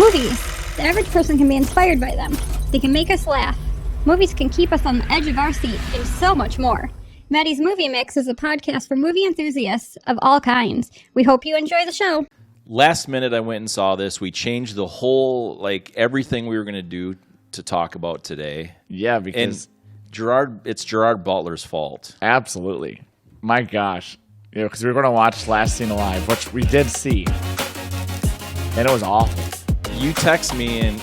Movies. The average person can be inspired by them. They can make us laugh. Movies can keep us on the edge of our seat, and so much more. Maddie's Movie Mix is a podcast for movie enthusiasts of all kinds. We hope you enjoy the show. Last minute, I went and saw this. We changed the whole, everything we were going to do to talk about today. Yeah, because it's Gerard Butler's fault. Absolutely. My gosh. Because we were going to watch Last Seen Alive, which we did see. And it was awful. You text me and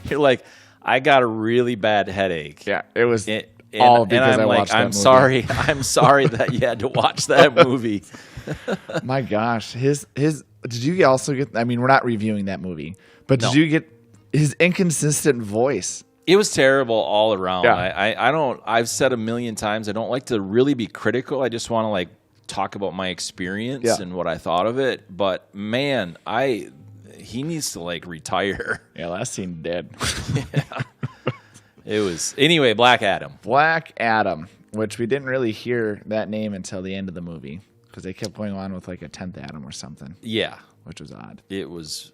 you're like, I got a really bad headache. Yeah, it was all because I watched that movie. I'm sorry that you had to watch that movie. My gosh. Did you also get, I mean, we're not reviewing that movie, but did you get his inconsistent voice? It was terrible all around. Yeah. I've said a million times, I don't like to really be critical. I just want to talk about my experience and what I thought of it. But man, he needs to retire. Yeah, Last Scene dead. Yeah. It was anyway. Black Adam, which we didn't really hear that name until the end of the movie because they kept going on with a 10th Adam or something. Yeah, which was odd. It was.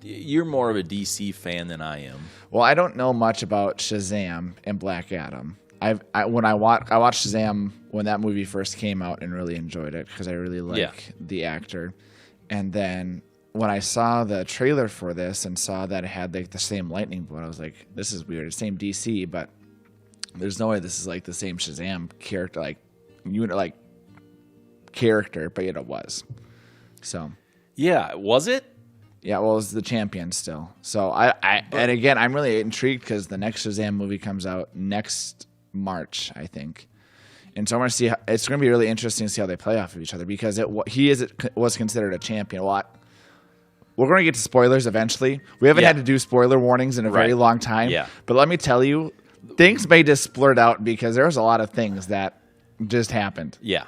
You're more of a DC fan than I am. Well, I don't know much about Shazam and Black Adam. I watched Shazam when that movie first came out and really enjoyed it because I really like the actor. And then when I saw the trailer for this and saw that it had the same lightning bolt, I was like, this is weird. It's same DC, but there's no way this is the same Shazam character, character, but yet it was. So. Yeah, was it? Yeah, well, it was the champion still. So and again, I'm really intrigued because the next Shazam movie comes out next March, I think. And so I'm going to see. It's going to be really interesting to see how they play off of each other because he was considered a champion. Well, we're going to get to spoilers eventually. We haven't had to do spoiler warnings in a very long time. Yeah. But let me tell you, things may just splurt out because there's a lot of things that just happened. Yeah.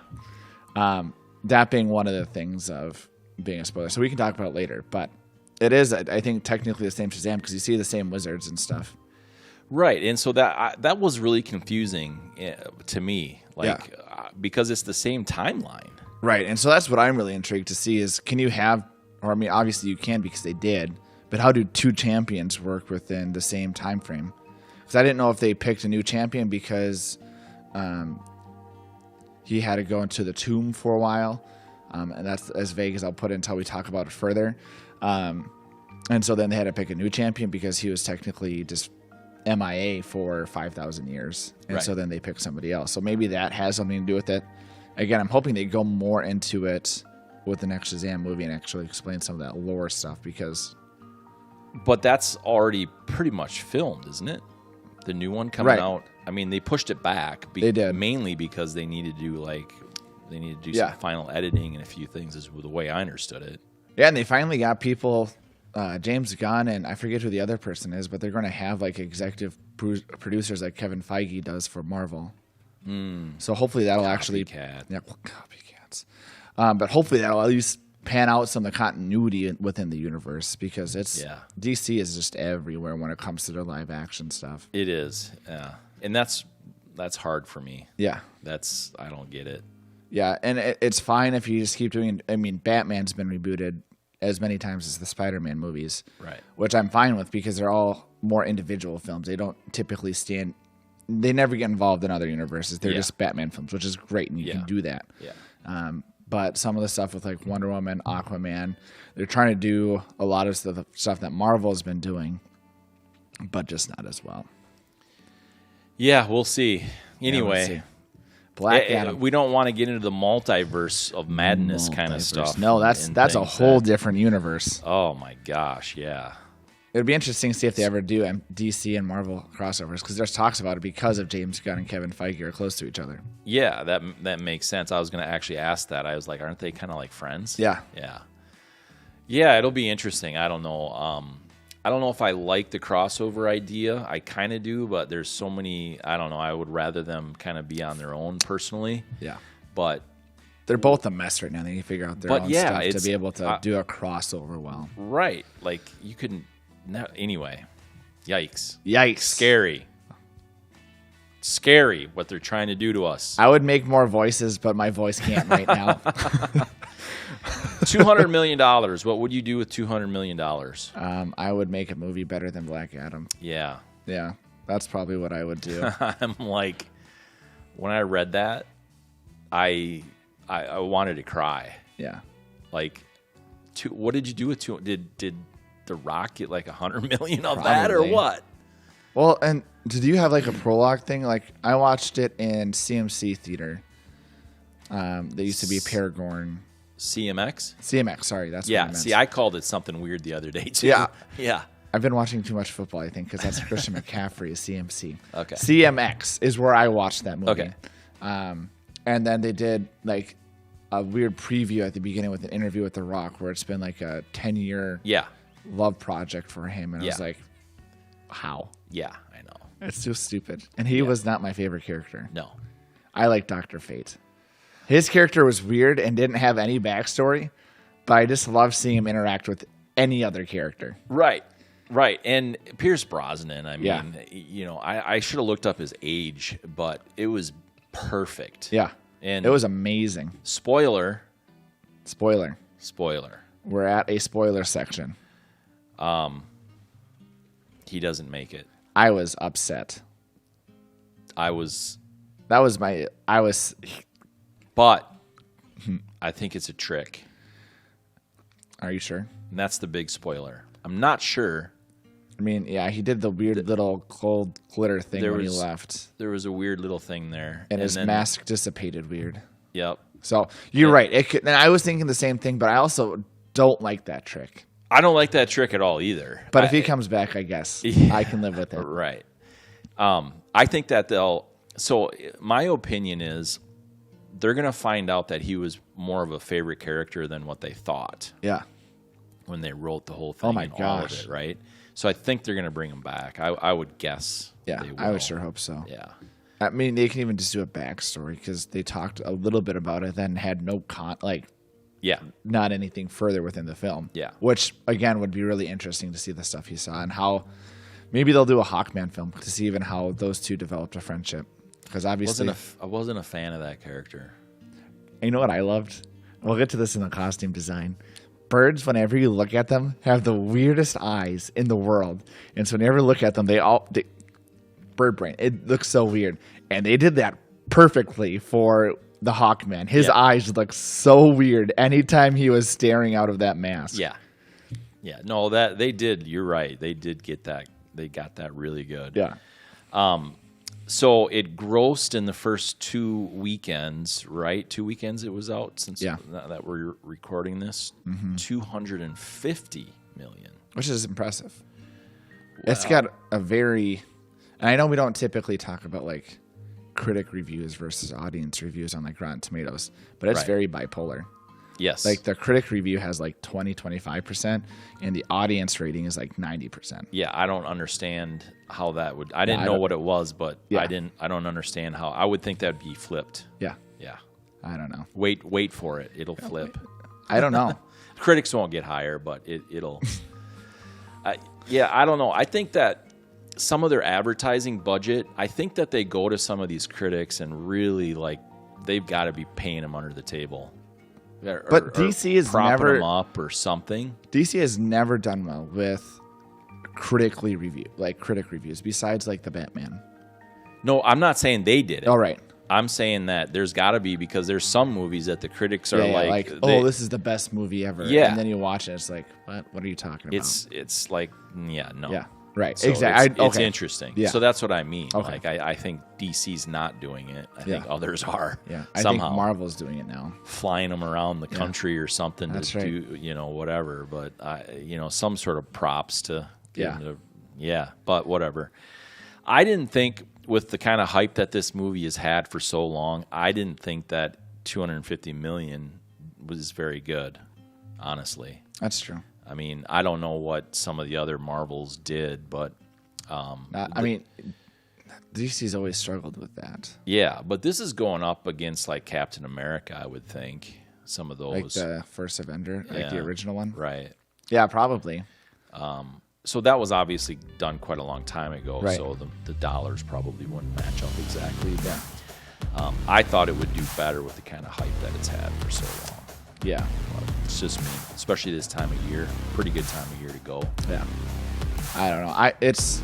That being one of the things of being a spoiler. So we can talk about it later. But it is, I think, technically the same Shazam because you see the same wizards and stuff. Right. And so that was really confusing to me, because it's the same timeline. Right. And so that's what I'm really intrigued to see is can you have, or I mean, obviously you can because they did, but how do two champions work within the same time frame? Because I didn't know if they picked a new champion because he had to go into the tomb for a while. And that's as vague as I'll put it until we talk about it further. And so then they had to pick a new champion because he was technically just MIA for 5,000 years. And so then they picked somebody else. So maybe that has something to do with it. Again, I'm hoping they go more into it with the next Shazam movie and actually explain some of that lore stuff because... But that's already pretty much filmed, isn't it? The new one coming out. I mean, they pushed it back. They did. Mainly because they needed to do some final editing and a few things is the way I understood it. Yeah, and they finally got people, James Gunn and I forget who the other person is, but they're going to have executive producers like Kevin Feige does for Marvel. So hopefully that'll actually... Copycats. But hopefully that'll at least pan out some of the continuity within the universe because DC is just everywhere when it comes to their live action stuff. It is. Yeah. And that's hard for me. Yeah. I don't get it. Yeah, and it's fine if you just keep doing... I mean, Batman's been rebooted as many times as the Spider-Man movies. Right. Which I'm fine with because they're all more individual films. They don't typically they never get involved in other universes. They're just Batman films, which is great, and you can do that. Yeah. But some of the stuff with Wonder Woman, Aquaman, they're trying to do a lot of the stuff that Marvel has been doing, but just not as well. Yeah, we'll see. Anyway... we'll see. Black Adam. We don't want to get into the multiverse of madness kind of stuff. No, that's a whole different universe. Oh my gosh, yeah. It would be interesting to see if they ever do DC and Marvel crossovers because there's talks about it because of James Gunn and Kevin Feige are close to each other. Yeah, that makes sense. I was going to actually ask that. I was like, aren't they kind of like friends? Yeah. Yeah. Yeah, it'll be interesting. I don't know. I don't know if I like the crossover idea. I kind of do, but there's so many. I don't know. I would rather them kind of be on their own personally. Yeah. But they're both a mess right now. They need to figure out their own stuff to be able to do a crossover well. Right. You couldn't. Anyway. Yikes. Yikes. Scary. scary what they're trying to do to us. I would make more voices, but my voice can't right now. $200 million. What would you do with $200 million? I would make a movie better than Black Adam. Yeah. Yeah, that's probably what I would do. I'm like, when I read that, I wanted to cry. Yeah. Like, what did you do with did The Rock get like $100 million of that or what? Well, and did you have like a prologue thing? Like, I watched it in CMC Theater. They used to be Paragon. CMX, sorry, that's what I meant. See, I called it something weird the other day too. Yeah. I've been watching too much football, I think, because that's Christian McCaffrey is CMC. Okay. CMX is where I watched that movie. Okay. And then they did like a weird preview at the beginning with an interview with The Rock, where it's been like a 10-year love project for him, and I was like, how? Yeah, I know. It's so stupid. And he was not my favorite character. No. I like Dr. Fate. His character was weird and didn't have any backstory, but I just love seeing him interact with any other character. Right. And Pierce Brosnan, I mean, you know, I should have looked up his age, but it was perfect. Yeah. And it was amazing. Spoiler. We're at a spoiler section. He doesn't make it. I was upset. But I think it's a trick. Are you sure? And that's the big spoiler. I'm not sure. I mean, yeah, he did the weird little cold glitter thing when he left. There was a weird little thing there. And his mask dissipated weird. Yep. So you're right. And I was thinking the same thing, but I also don't like that trick. I don't like that trick at all either. But if he comes back, I guess I can live with it. Right. I think that so my opinion is they're going to find out that he was more of a favorite character than what they thought. Yeah. When they wrote the whole thing. Oh my and gosh. all of it, right? So I think they're going to bring him back. I would guess. Yeah, they will. I would sure hope so. Yeah. I mean, they can even just do a backstory because they talked a little bit about it, then had no not anything further within the film. Yeah. Which, again, would be really interesting to see the stuff he saw and how maybe they'll do a Hawkman film to see even how those two developed a friendship. Because obviously... I wasn't a fan of that character. And you know what I loved? We'll get to this in the costume design. Birds, whenever you look at them, have the weirdest eyes in the world. And so whenever you look at them, bird brain. It looks so weird. And they did that perfectly for the Hawkman. His eyes look so weird anytime he was staring out of that mask. Yeah. Yeah. No, that they did. You're right. They did get that. They got that really good. Yeah. So it grossed in the first 2 weekends, right? 2 weekends it was out since that we're recording this. Mm-hmm. $250 million. Which is impressive. Wow. It's got a very... And I know we don't typically talk about like critic reviews versus audience reviews on like Rotten Tomatoes, but it's very bipolar. Yes. Like the critic review has like 25%, and the audience rating is like 90%. Yeah, I don't understand how that would. I didn't know what it was, but I don't understand how. I would think that'd be flipped. Yeah. Yeah. I don't know. Wait for it. It'll flip. I don't know. Critics won't get higher, but it'll. I don't know. I think that some of their advertising budget, I think that they go to some of these critics and really like they've got to be paying them under the table. But DC has never them up or something. DC has never done well with critic reviews besides like the Batman. No, I'm not saying they did it. All right. I'm saying that there's got to be because there's some movies that the critics are this is the best movie ever. Yeah. And then you watch it, it's like, what are you talking about? It's like, no. Yeah. Right. So exactly. It's interesting. Yeah. So that's what I mean. Okay. Like I think DC's not doing it. I think others are. Yeah. Somehow. I think Marvel's doing it now. Flying them around the country or something to do, whatever. But some sort of props to get them to, but whatever. I didn't think with the kind of hype that this movie has had for so long, I didn't think that $250 million was very good, honestly. That's true. I mean, I don't know what some of the other Marvels did, but... DC's always struggled with that. Yeah, but this is going up against, like, Captain America, I would think. Some of those. Like the first Avenger, like the original one? Right. Yeah, probably. so that was obviously done quite a long time ago. Right. So the dollars probably wouldn't match up exactly. But I thought it would do better with the kind of hype that it's had for so long. Yeah. But it's just me, especially this time of year. Pretty good time of year to go. Yeah. I don't know. It's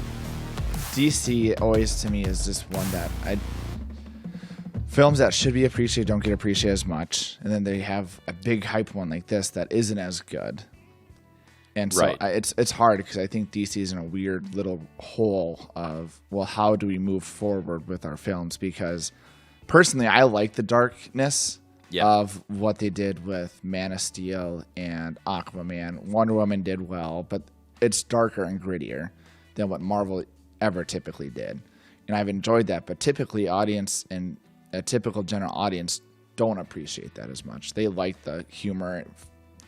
DC always to me is just one that films that should be appreciated don't get appreciated as much, and then they have a big hype one like this that isn't as good. And so Right. it's hard because I think DC is in a weird little hole of, well, how do we move forward with our films? Because personally, I like the darkness of what they did with Man of Steel and Aquaman. Wonder Woman did well, but it's darker and grittier than what Marvel ever typically did. And I've enjoyed that, but typically audience and a typical general audience don't appreciate that as much. They like the humor,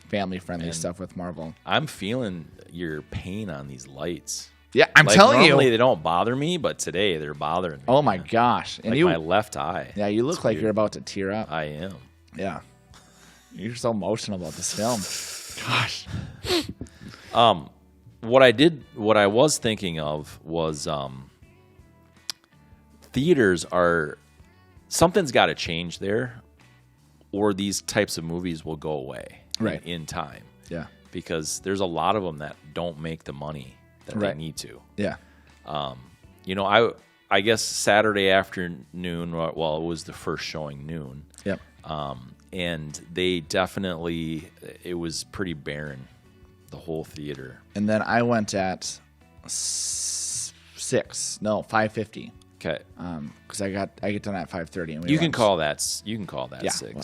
family-friendly stuff with Marvel. I'm feeling your pain on these lights. Yeah, I'm telling you. Normally they don't bother me, but today they're bothering me. Oh my gosh. And like you, my left eye. Yeah, you look like you're about to tear up. I am. Yeah. You're so emotional about this film. Gosh. What I was thinking of was theaters are, something's got to change there, or these types of movies will go away in time. Yeah. Because there's a lot of them that don't make the money that they need to. Yeah. You know, I guess Saturday afternoon, well, it was the first showing noon. Yep. And they definitely, it was pretty barren, the whole theater. And then I went at 5:50. Okay. Because I get done at 5:30. And You can call that 6. Well.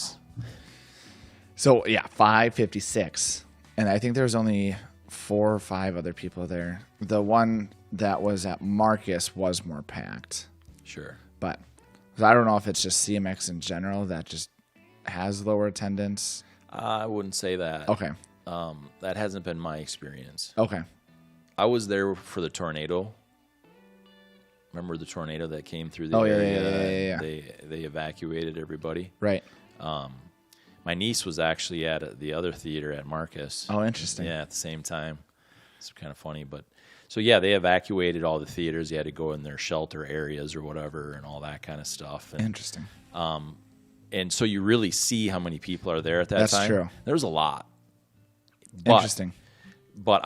So yeah, 5:56, and I think there was only 4 or 5 other people there. The one that was at Marcus was more packed. Sure. But I don't know if it's just CMX in general that just has lower attendance. I wouldn't say that. Okay. That hasn't been my experience. Okay. I was there for the tornado. Remember the tornado that came through the area? Yeah. They evacuated everybody. Right. My niece was actually at the other theater at Marcus. Oh, interesting. Yeah, at the same time. It's kind of funny, but so yeah, they evacuated all the theaters. You had to go in their shelter areas or whatever, and all that kind of stuff. And, Interesting. And so you really see how many people are there at that time. That's true. There's a lot. But, Interesting. But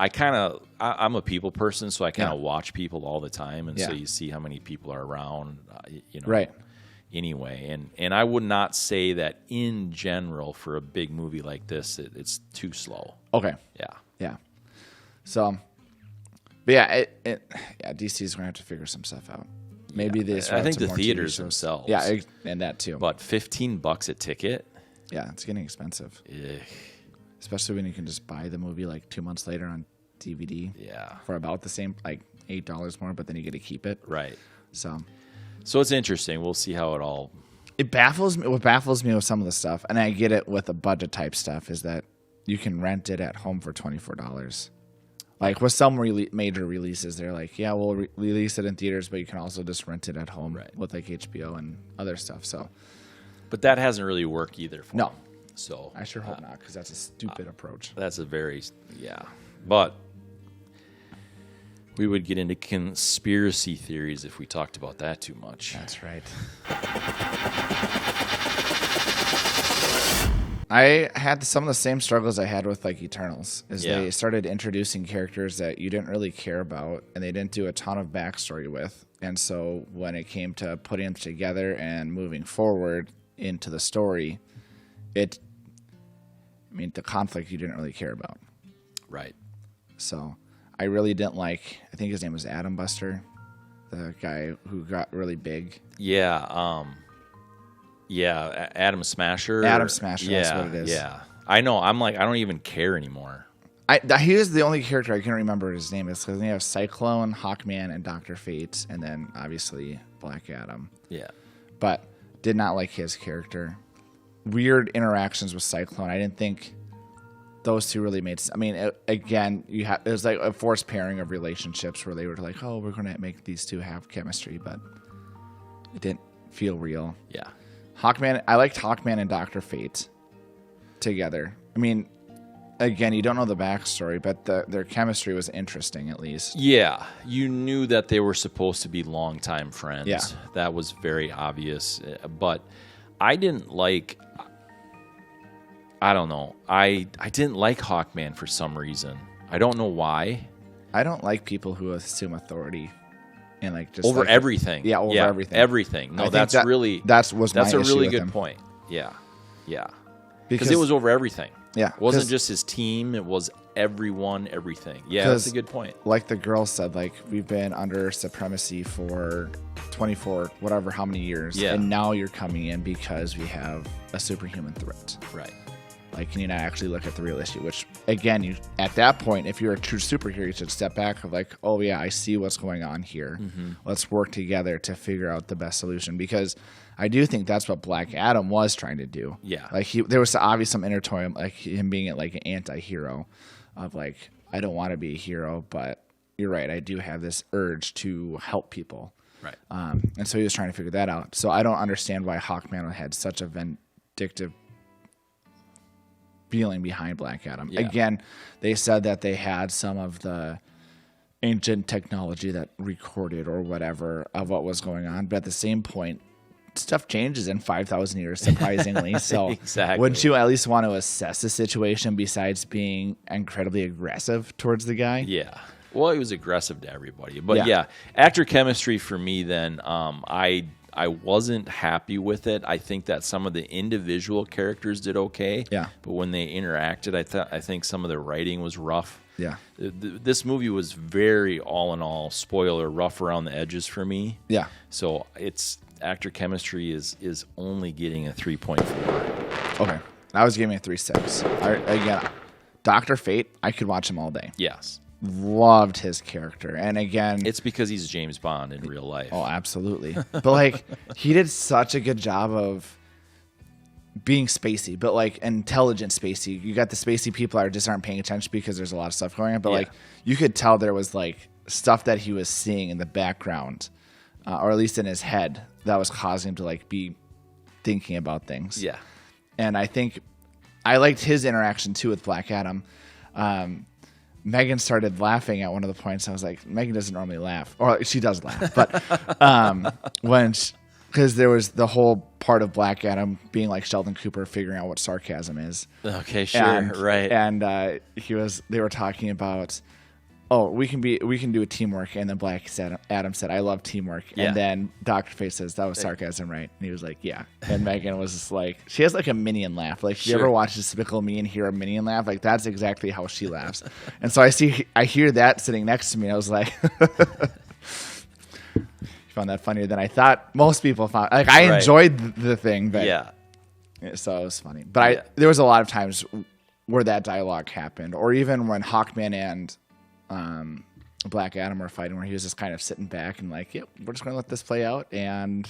I'm a people person, so I kind of watch people all the time, and so you see how many people are around. Right. Anyway, and I would not say that in general for a big movie like this, it's too slow. Okay. Yeah. So, but yeah, DC's gonna have to figure some stuff out. Maybe I think the theaters themselves. Yeah, and that too. But $15 a ticket. Yeah, it's getting expensive. Ugh. Especially when you can just buy the movie like 2 months later on DVD. Yeah. For about the same, like $8 more, but then you get to keep it. Right. So it's interesting. We'll see how it all. It baffles me. What baffles me with some of the stuff, and I get it with the budget type stuff, is that you can rent it at home for $24. Like with some major releases, they're like, yeah, we'll release it in theaters, but you can also just rent it at home with like HBO and other stuff. So, but that hasn't really worked either. For them. So I sure hope not, because that's a stupid approach. That's a very but we would get into conspiracy theories if we talked about that too much. That's right. I had some of the same struggles I had with like Eternals, is they started introducing characters that you didn't really care about, and they didn't do a ton of backstory with. And so when it came to putting them together and moving forward into the story, the conflict you didn't really care about. Right. So I really didn't like, I think his name was Adam Buster, the guy who got really big. Yeah. Adam Smasher. Adam Smasher, that's what it is. Yeah. I know. I'm like, I don't even care anymore. He is the only character I can't remember his name. It's because they have Cyclone, Hawkman, and Dr. Fate, and then obviously Black Adam. Yeah. But did not like his character. Weird interactions with Cyclone. I didn't think those two really made sense. I mean, it was like a forced pairing of relationships where they were like, oh, we're going to make these two have chemistry, but it didn't feel real. Yeah. Hawkman, I liked Hawkman and Dr. Fate together. I mean, again, you don't know the backstory, but their chemistry was interesting at least. Yeah, you knew that they were supposed to be longtime friends. Yeah. That was very obvious. But I didn't like, I don't know, I didn't like Hawkman for some reason. I don't know why. I don't like people who assume authority and like just Over like, everything. Yeah, over everything. Everything. No, that's that, really that's a issue really with good him. point. Yeah, yeah. Because Because it was over everything. Yeah, It wasn't just his team, it was everyone, everything. Yeah, that's a good point. Like the girl said, like we've been under supremacy for 24, whatever, how many years. Yeah. And now you're coming in because we have a superhuman threat. Right. Like, you need to actually look at the real issue, which, again, you at that point, if you're a true superhero, you should step back of like, oh, yeah, I see what's going on here. Mm-hmm. Let's work together to figure out the best solution. Because I do think that's what Black Adam was trying to do. Yeah. Like, there was obviously some inner toil, like him being like an anti-hero of like, I don't want to be a hero, but you're right, I do have this urge to help people. Right. And so he was trying to figure that out. So I don't understand why Hawkman had such a vindictive feeling behind Black Adam. Yeah. Again, they said that they had some of the ancient technology that recorded or whatever of what was going on, but at the same point, stuff changes in 5,000 years, surprisingly. So Exactly. wouldn't you at least want to assess the situation besides being incredibly aggressive towards the guy? Yeah. Well, he was aggressive to everybody. But Yeah. yeah, actor chemistry for me then, I wasn't happy with it. I think that some of the individual characters did okay. Yeah. But when they interacted, I think some of the writing was rough. Yeah. This movie was very, all in all, spoiler, rough around the edges for me. Yeah. So it's actor chemistry is only getting a 3.4. Okay. I was giving it a 3.6. Again, Dr. Fate, I could watch him all day. Yes. Loved his character. And again, It's because he's James Bond in real life. oh, absolutely. But like, he did such a good job of being spacey, but like intelligent spacey. You got the spacey people that just aren't paying attention because there's a lot of stuff going on. But Yeah. like, you could tell there was like stuff that he was seeing in the background, or at least in his head, that was causing him to like be thinking about things. Yeah. And I think I liked his interaction too with Black Adam. Megan started laughing at one of the points. I was like, Megan doesn't normally laugh, or she does laugh, but because there was the whole part of Black Adam being like Sheldon Cooper figuring out what sarcasm is. Okay, sure, right. And they were talking about, oh, we can do a teamwork, and then Adam said, I love teamwork, Yeah. and then Dr. Fate says, that was sarcasm, right? And he was like, yeah. And Megan was just like, she has like a minion laugh. Like, if you Sure. ever watch Despicable Me and hear a minion laugh, like that's exactly how she laughs. And so I hear that sitting next to me. I was like, you found that funnier than I thought most people found. Like, I Right. enjoyed the thing, but Yeah. so it was funny. But there was a lot of times where that dialogue happened, or even when Hawkman and Black Adam were fighting, where he was just kind of sitting back and like, yep, we're just going to let this play out, and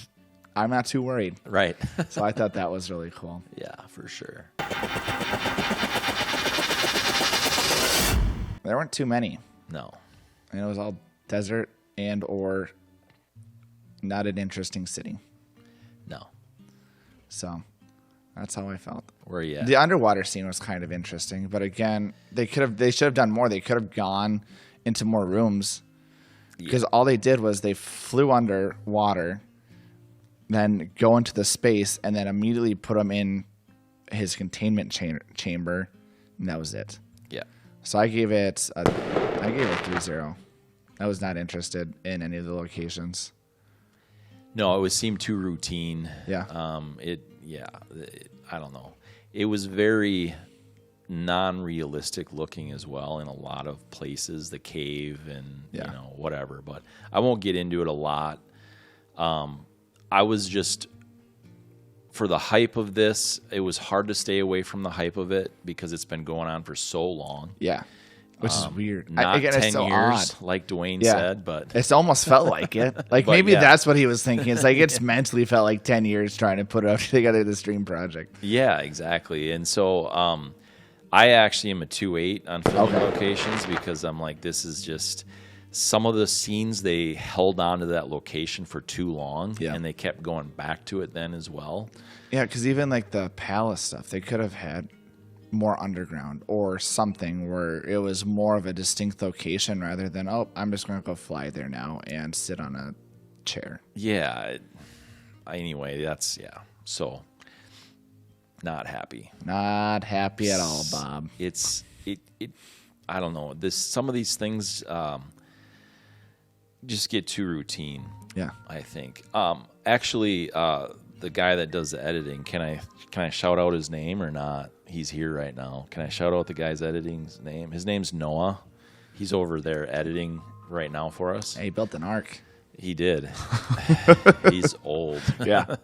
I'm not too worried. Right. So I thought that was really cool. Yeah, for sure. There weren't too many. No. And it was all desert and or not an interesting city. No. So that's how I felt. Where are you at? The underwater scene was kind of interesting, but again, they should have done more. They could have gone into more rooms, because all they did was they flew underwater, then go into the space, and then immediately put him in his containment chamber, and that was it. Yeah. So I gave it a 3-0. I was not interested in any of the locations. No, it seemed too routine. Yeah. I don't know. It was very non-realistic looking as well in a lot of places, the cave and whatever, but I won't get into it a lot. I was just, for the hype of this, it was hard to stay away from the hype of it because it's been going on for so long. Yeah. Which is weird. Not Again, 10 it's so years, odd. like Dwayne said, but it's almost felt like it. Like, But maybe yeah. that's what he was thinking. It's like it's mentally felt like 10 years trying to put it together this dream project. yeah, exactly. And so I actually am a 2.8 on filming locations, because I'm like, this is just some of the scenes, they held on to that location for too long, and they kept going back to it then as well. Yeah, because even like the palace stuff, they could have had more underground or something where it was more of a distinct location rather than, oh, I'm just going to go fly there now and sit on a chair. Yeah. Anyway, so not happy. Not happy at all, Bob. It I don't know. Some of these things just get too routine. Yeah. I think. Actually, the guy that does the editing, can I shout out his name or not? He's here right now. Can I shout out the guy's editing's name? His name's Noah. He's over there editing right now for us. He built an ark. He did. He's old. Yeah.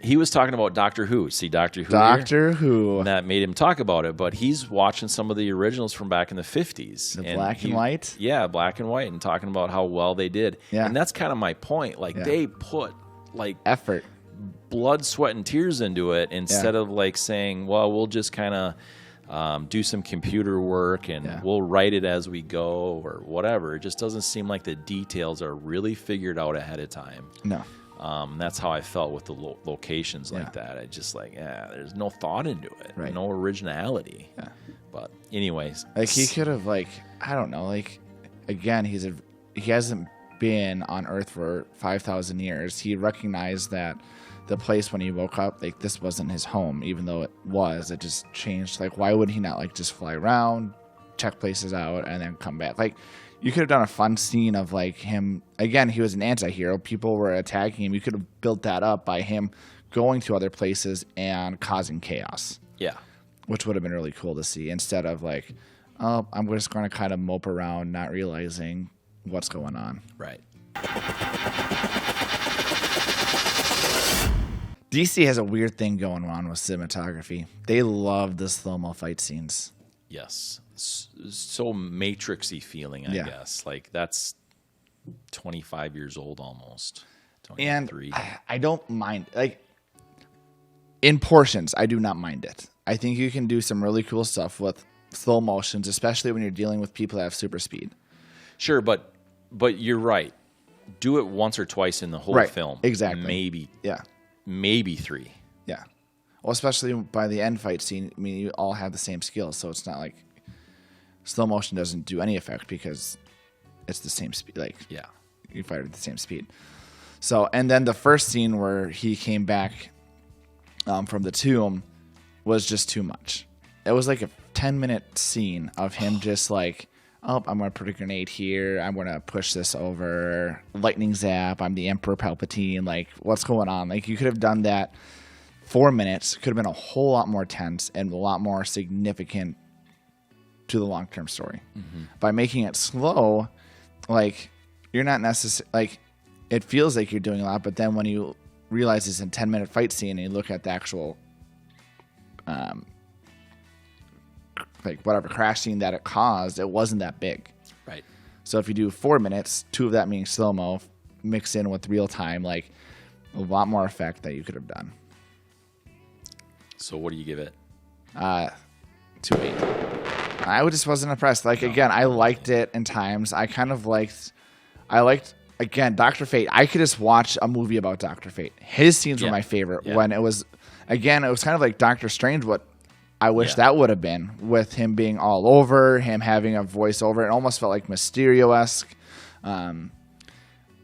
He was talking about Doctor Who. See Doctor Who? Doctor Who. And that made him talk about it, but he's watching some of the originals from back in the 50s. The black and white? Yeah, black and white, and talking about how well they did. Yeah. And that's kind of my point. Like, they put, like, effort, blood, sweat, and tears into it instead of, like, saying, well, we'll just kind of do some computer work and we'll write it as we go or whatever. It just doesn't seem like the details are really figured out ahead of time. No. That's how I felt with the locations like that. I just there's no thought into it, no originality. Yeah. But anyways, like he could have I don't know, again, he hasn't been on Earth for 5,000 years. He recognized that the place when he woke up, this wasn't his home, even though it was. It just changed. Why would he not just fly around, check places out, and then come back? You could have done a fun scene of him. Again, he was an anti-hero. People were attacking him. You could have built that up by him going to other places and causing chaos. Yeah. Which would have been really cool to see instead of oh, I'm just going to kind of mope around not realizing what's going on. Right. DC has a weird thing going on with cinematography. They love the slow-mo fight scenes. Yes. So Matrix-y feeling, I guess. That's 25 years old almost. 23. And I don't mind. In portions, I do not mind it. I think you can do some really cool stuff with slow motions, especially when you're dealing with people that have super speed. Sure, but you're right. Do it once or twice in the whole film. Exactly. Maybe 3. Yeah. Well, especially by the end fight scene, you all have the same skills, so it's not like slow motion doesn't do any effect because it's the same speed. You fight at the same speed. So, and then the first scene where he came back from the tomb was just too much. It was like a 10-minute scene of him just oh, I'm going to put a grenade here. I'm going to push this over. Lightning zap. I'm the Emperor Palpatine. What's going on? You could have done that 4 minutes. Could have been a whole lot more tense and a lot more significant to the long-term story. Mm-hmm. By making it slow, you're not necessarily, it feels like you're doing a lot, but then when you realize it's a 10-minute fight scene and you look at the actual, whatever crash scene that it caused, it wasn't that big. Right. So if you do 4 minutes, 2 of that being slow-mo, mixed in with real time, a lot more effect that you could have done. So what do you give it? 2.8. I just wasn't impressed. Again, I liked it in times. I liked, again, Dr. Fate. I could just watch a movie about Dr. Fate. His scenes were my favorite when it was kind of like Doctor Strange, what I wish that would have been, with him being all over, him having a voiceover. It almost felt like Mysterio-esque,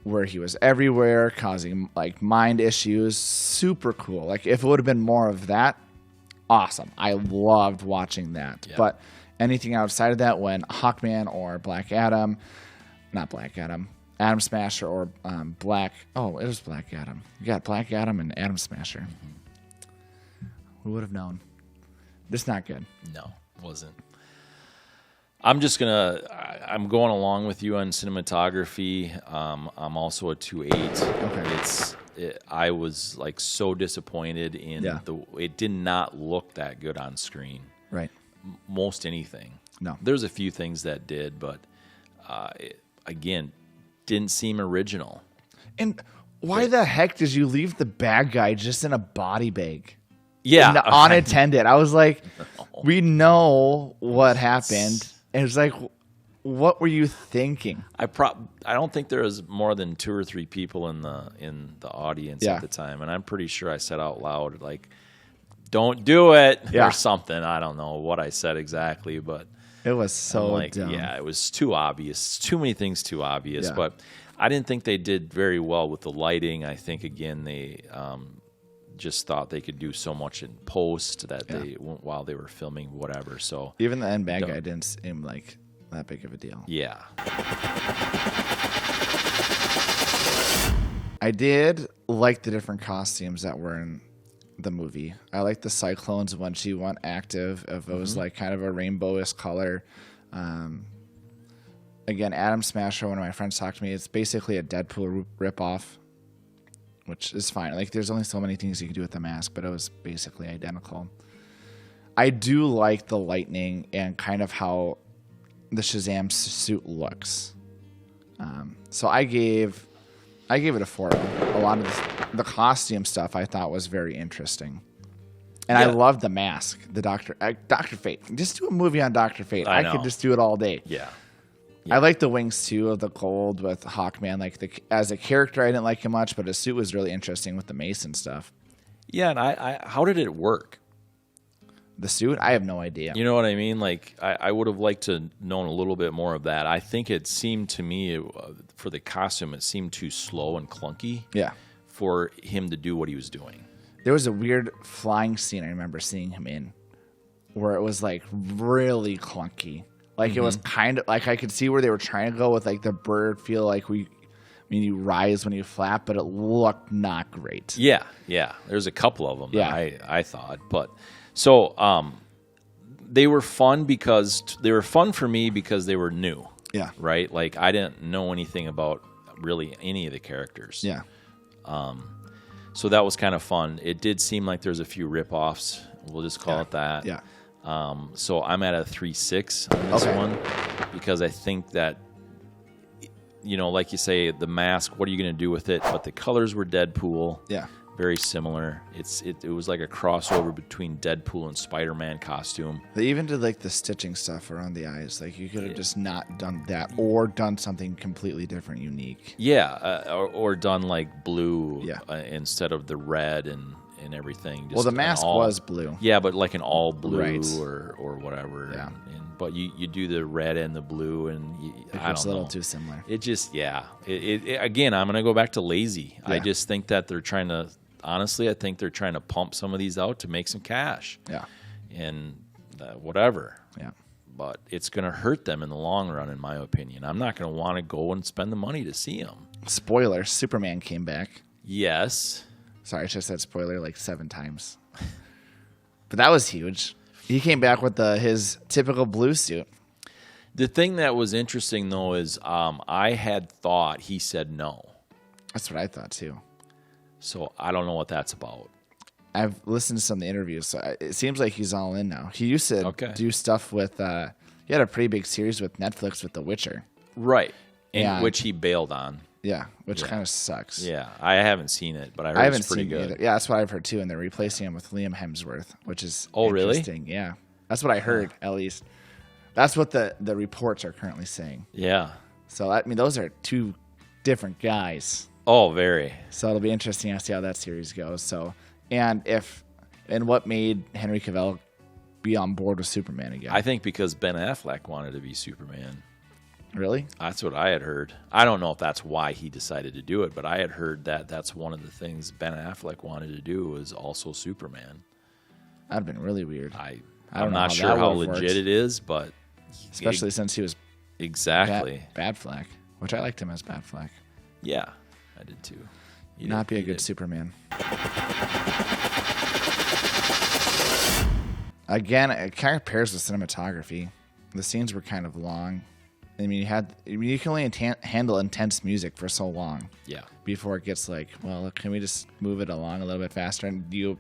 where he was everywhere, causing mind issues. Super cool. If it would have been more of that, awesome. I loved watching that. Yeah. But anything outside of that, when Hawkman or Atom Smasher or it was Black Adam. You got Black Adam and Atom Smasher. Mm-hmm. Who would have known? This not good. No, wasn't. I'm going along with you on cinematography. I'm also a 2.8. Okay. I was so disappointed in it did not look that good on screen. Right. Most anything. No. There's a few things that did, but again, didn't seem original. And why the heck did you leave the bad guy just in a body bag? Yeah. Unattended. I was we know what happened. And it was what were you thinking? I don't think there was more than 2 or 3 people in the audience at the time, and I'm pretty sure I said out loud don't do it Yeah. or something. I don't know what I said exactly, but It was so like, dumb. yeah, it was too obvious. Too many things too obvious. Yeah. But I didn't think they did very well with the lighting. I think, again, they just thought they could do so much in post that while they were filming whatever. So Even the end bad guy didn't seem like that big of a deal. yeah. I did like the different costumes that were in the movie. I liked the Cyclones when she went active. If it was like kind of a rainbowish color. Again, Adam Smasher, one of my friends talked to me. It's basically a Deadpool ripoff, which is fine. Like, there's only so many things you can do with the mask, but it was basically identical. I do like the lightning and kind of how the Shazam suit looks. So I gave it a 4. A lot of the costume stuff I thought was very interesting. And I love the mask, the Dr. Fate. Just do a movie on Dr. Fate. I could just do it all day. Yeah. I like the wings too of the gold with Hawkman. Like as a character, I didn't like him much, but his suit was really interesting with the mace and stuff. Yeah, and I how did it work? The suit, I have no idea. You know what I mean? Like, I would have liked to known a little bit more of that. I think it seemed to me, for the costume, it seemed too slow and clunky Yeah. for him to do what he was doing. There was a weird flying scene I remember seeing him in where it was like really clunky. Like it was kind of like I could see where they were trying to go with like the bird feel like you rise when you flap, but it looked not great. Yeah, yeah. There's a couple of them Yeah. that I thought. But so they were fun for me because they were new. Yeah. Right? Like I didn't know anything about really any of the characters. Yeah. So that was kind of fun. It did seem like there's a few rip-offs. We'll just call it that. Yeah. So I'm at a 3.6 on this one because I think that, like you say, the mask, what are you going to do with it? But the colors were Deadpool. Yeah. Very similar. It was like a crossover between Deadpool and Spider-Man costume. They even did like the stitching stuff around the eyes. Like you could have just not done that or done something completely different, unique. Yeah, or done like blue instead of the red and everything. Just Well, the mask was blue. Yeah, but like an all blue Right. or whatever. Yeah. But you do the red and the blue, and I don't know. It's a little too similar. It just, It again, I'm going to go back to lazy. Yeah. I just think that they're trying to, honestly, I think they're trying to pump some of these out to make some cash. Yeah. And whatever. Yeah. But it's going to hurt them in the long run, in my opinion. I'm not going to want to go and spend the money to see them. Spoiler, Superman came back. Yes. Sorry, I just said spoiler like 7 times. But that was huge. He came back with his typical blue suit. The thing that was interesting, though, is I had thought he said no. That's what I thought, too. So I don't know what that's about. I've listened to some of the interviews, so it seems like he's all in now. He used to do stuff with, he had a pretty big series with Netflix with The Witcher. Right. And which he bailed on. Yeah, which kind of sucks. Yeah, I haven't seen it, but I heard it's pretty good. Either. Yeah, that's what I've heard too, and they're replacing him with Liam Hemsworth, which is really? interesting. Yeah, that's what I heard, at least. That's what the reports are currently saying. Yeah. So, I mean, those are 2 different guys. Oh, very. So it'll be interesting to see how that series goes. So, and what made Henry Cavill be on board with Superman again? I think because Ben Affleck wanted to be Superman. Really? That's what I had heard. I don't know if that's why he decided to do it, but I had heard that that's one of the things Ben Affleck wanted to do was also Superman. That'd been really weird. I'm not sure how legit it is, but especially since he was Bad Flack, which I liked him as Bad Flack. Yeah, I did too. Not be a good Superman. Again, it kind of pairs with cinematography. The scenes were kind of long. I mean, you can only handle intense music for so long. Yeah. Before it gets like, well, can we just move it along a little bit faster? And do you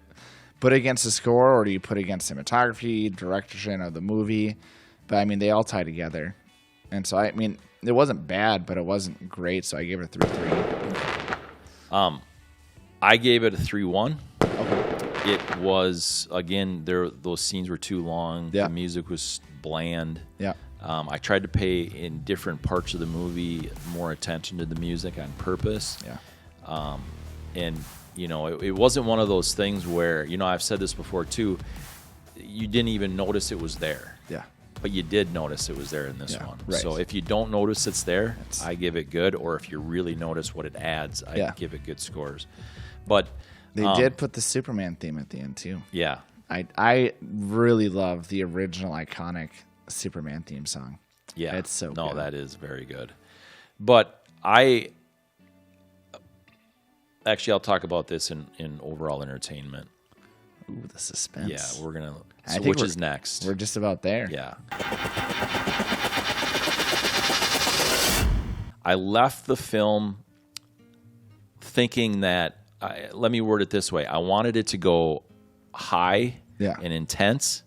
put it against the score, or do you put it against cinematography, direction of the movie? But I mean, they all tie together. And so I mean, it wasn't bad, but it wasn't great. So I gave it a 3.3. I gave it a 3.1. Okay. It was, again, those scenes were too long. Yeah. The music was bland. Yeah. I tried to pay in different parts of the movie more attention to the music on purpose. Yeah. And You know, it wasn't one of those things where, you know, I've said this before too, you didn't even notice it was there. Yeah. But you did notice it was there in this one. Right. So if you don't notice it's there, I give it good. Or if you really notice what it adds, I give it good scores. But they did put the Superman theme at the end too. Yeah. I really love the original iconic Superman theme song. Yeah. It's so No, good. that is very good. But Actually, I'll talk about this in overall entertainment. Ooh, the suspense. Yeah, we're going to... I So think which is next? We're just about there. Yeah. I left the film thinking that... let me word it this way. I wanted it to go high and intense,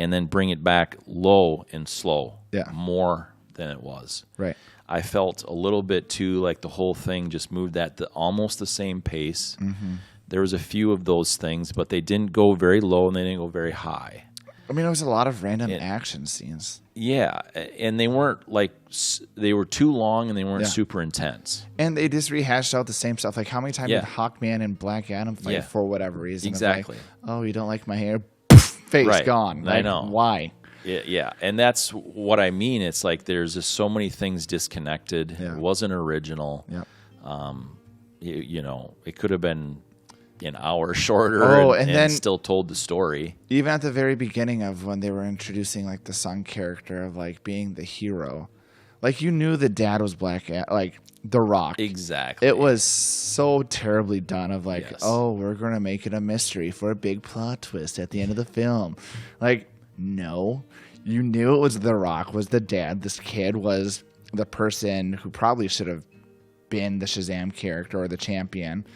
and then bring it back low and slow, more than it was. Right. I felt a little bit too like the whole thing just moved at almost the same pace. Mm-hmm. There was a few of those things, but they didn't go very low and they didn't go very high. I mean, it was a lot of random action scenes. Yeah, and they weren't like they were too long and they weren't super intense. And they just rehashed out the same stuff. Like how many times did Hawkman and Black Adam fight for whatever reason? Exactly. Like, oh, you don't like my hair? Face gone. Like, I know. Why? Yeah, and that's what I mean. It's like there's just so many things disconnected. Yeah. It wasn't original. Yep. You know, it could have been an hour shorter and then still told the story. Even at the very beginning of when they were introducing like the son character of like being the hero, like you knew the dad was like The Rock. Exactly. It was so terribly done of like, oh, we're going to make it a mystery for a big plot twist at the end of the film. Like, no. You knew it was The Rock was the dad. This kid was the person who probably should have been the Shazam character or the champion.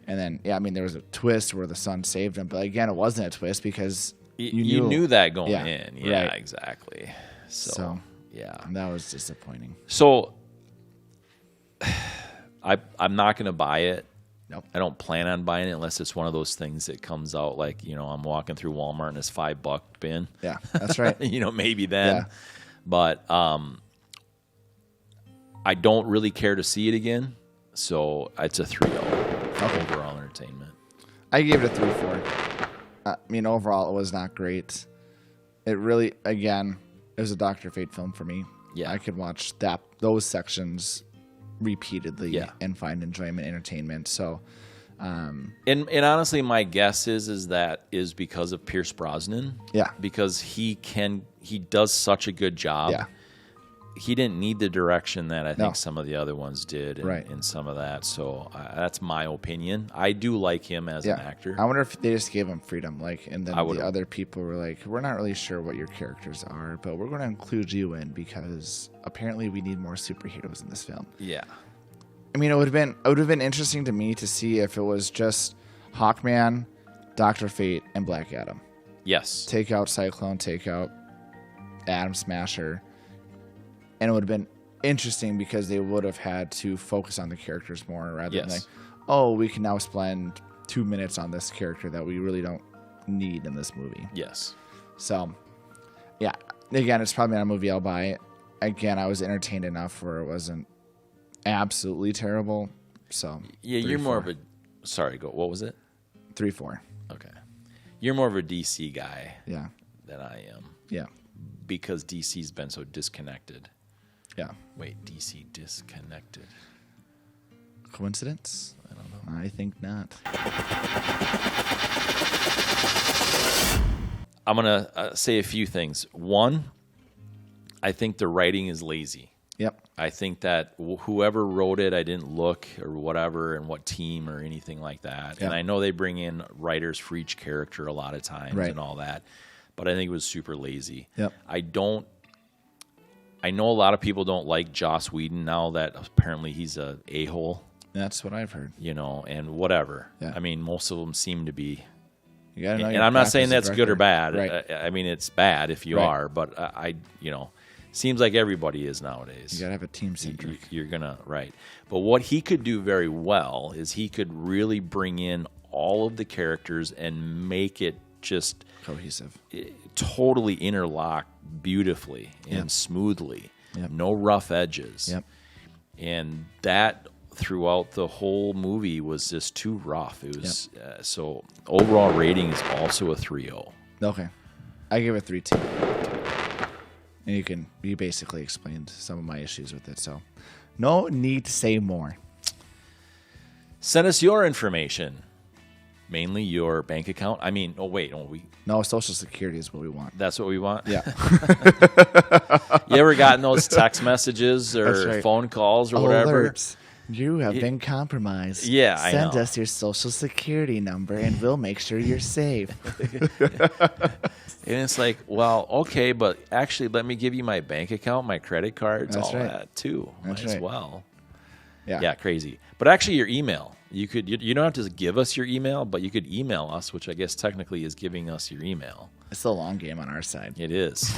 And then, I mean, there was a twist where the son saved him. But again, it wasn't a twist because you knew that going in. Yeah, right. Exactly. So, yeah. That was disappointing. So, I'm not going to buy it. Nope. I don't plan on buying it unless it's one of those things that comes out like, you know, I'm walking through Walmart and it's $5 bin. Yeah, that's right. You know, maybe then. Yeah. But I don't really care to see it again. So it's a 3-0 overall entertainment. I gave it a 3-4. I mean, overall, it was not great. It really, again, it was a Dr. Fate film for me. Yeah. I could watch those sections repeatedly and find enjoyment, entertainment. So, and honestly, my guess is that is because of Pierce Brosnan. Yeah, because he does such a good job. Yeah, he didn't need the direction that I think some of the other ones did, in some of that. So that's my opinion. I do like him as an actor. I wonder if they just gave him freedom, like, and then the other people were like, "We're not really sure what your characters are, but we're going to include you in because apparently we need more superheroes in this film." Yeah, I mean, it would have been interesting to me to see if it was just Hawkman, Dr. Fate, and Black Adam. Yes, take out Cyclone, take out Atom Smasher. And it would have been interesting because they would have had to focus on the characters more rather than like, oh, we can now spend 2 minutes on this character that we really don't need in this movie. Yes. So, yeah. Again, it's probably not a movie I'll buy. Again, I was entertained enough where it wasn't absolutely terrible. So, yeah, you're more of a... Sorry, go. What was it? 3-4. Okay. You're more of a DC guy than I am. Yeah. Because DC's been so disconnected. Yeah. Wait, DC disconnected. Coincidence? I don't know. I think not. I'm going to say a few things. One, I think the writing is lazy. Yep. I think that whoever wrote it, I didn't look or whatever and what team or anything like that. Yep. And I know they bring in writers for each character a lot of times and all that. But I think it was super lazy. Yep. I know a lot of people don't like Joss Whedon now that apparently he's a a-hole. That's what I've heard. You know, and whatever. Yeah. I mean, most of them seem to be. You gotta know and I'm not saying that's good or bad. Right. I mean, it's bad if you are, but seems like everybody is nowadays. You gotta have a team centric. You're gonna But what he could do very well is he could really bring in all of the characters and make it just cohesive, totally interlock beautifully and smoothly. Yep. No rough edges. Yep. And that throughout the whole movie was just too rough. It was so overall rating is also a 3.0. Okay, I give it 3.2. And you basically explained some of my issues with it, so no need to say more. Send us your information, mainly your bank account. I mean, No, Social Security is what we want. That's what we want? Yeah. You ever gotten those text messages or right. phone calls or whatever? Alerts. You have been compromised. Yeah, I know. Send us your Social Security number, and we'll make sure you're safe. And it's like, well, okay, but actually, let me give you my bank account, my credit cards, That's all right. that too. That's Might as right. well. Yeah. Yeah, crazy. But actually, your email, you don't have to give us your email, but you could email us, which I guess technically is giving us your email. It's a long game on our side. It is.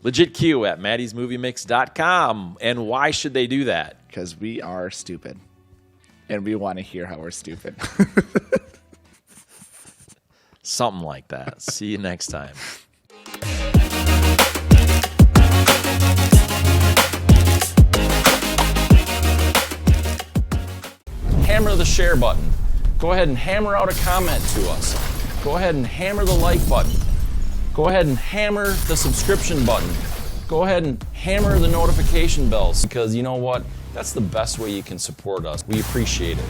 LegitQ at maddysmoviemix.com. And why should they do that? Because we are stupid. And we want to hear how we're stupid. Something like that. See you next time. Hammer the share button. Go ahead and hammer out a comment to us. Go ahead and hammer the like button. Go ahead and hammer the subscription button. Go ahead and hammer the notification bells, because you know what? That's the best way you can support us. We appreciate it.